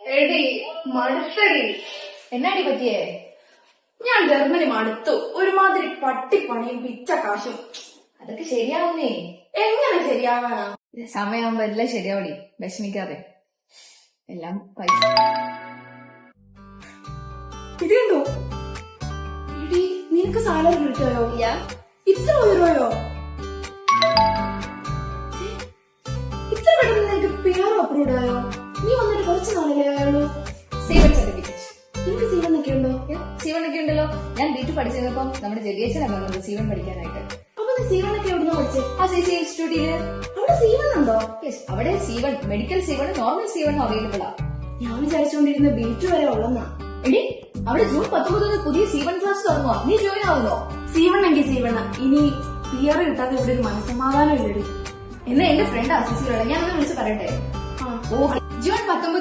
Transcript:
എടി മടുത്തടി. എന്നാടി പറ്റിയേ? ഞാൻ ജർമ്മനി മടുത്തു. ഒരുമാതിരി പട്ടിപ്പണിയും പിച്ച കാശും. അതൊക്കെ ശരിയാവുന്നേ. എങ്ങനെ ശരിയാവാനാ? സമയമാകുമ്പോ എല്ലാം ശരിയാവടി, വിഷമിക്കാതെ. എല്ലാം പൈസ. ഇതെന്തോ എടി, നിനക്ക് സാലറി കിട്ടിയോ? ഇത്ര ഉയർവയോ? ഇത്ര പെട്ടെന്ന് നിനക്ക് PR അപ്രൂവ്ഡ് ആയോ? നീ വന്നിട്ട് കുറച്ച് നാളല്ലേ ആയുള്ളൂ. C1 certificate. നിനക്ക് സീവനൊക്കെ ഉണ്ടോ? സീവണൊക്കെ ഉണ്ടല്ലോ. ഞാൻ വീട്ടിൽ പഠിച്ചപ്പം നമ്മുടെ ജലിയച്ചനാണ് വന്നത് സീവൺ പഠിക്കാനായിട്ട്. അപ്പൊ നീ സീവനൊക്കെ എവിടുന്നോ പഠിച്ചേ? CC ഇൻസ്റ്റിറ്റ്യൂട്ടില്. അവിടെ സീവൻ ഉണ്ടോ? അവിടെ സീവൺ, മെഡിക്കൽ സീവൺ, നോർമൽ സീവണും അവൈലബിൾ ആ. ഞാൻ വിചാരിച്ചുകൊണ്ടിരുന്ന B2 വരെ ഉള്ളെന്നാ. എടി, അവിടെ ജൂൺ 19 പുതിയ സീവൺ ക്ലാസ് തുറന്നുവാ. നീ ജോയിൻ ആവുന്നോ? സീവൺ എങ്കിൽ സീവണ. ഇനി PR കിട്ടാതെ ഇവിടെ ഒരു മനസ്സമാധാനം ഇല്ലടി. എന്നാ എന്റെ ഫ്രണ്ട് CC ഞാൻ ഒന്ന് വിളിച്ച് പറയട്ടെ. ജൂൺ 19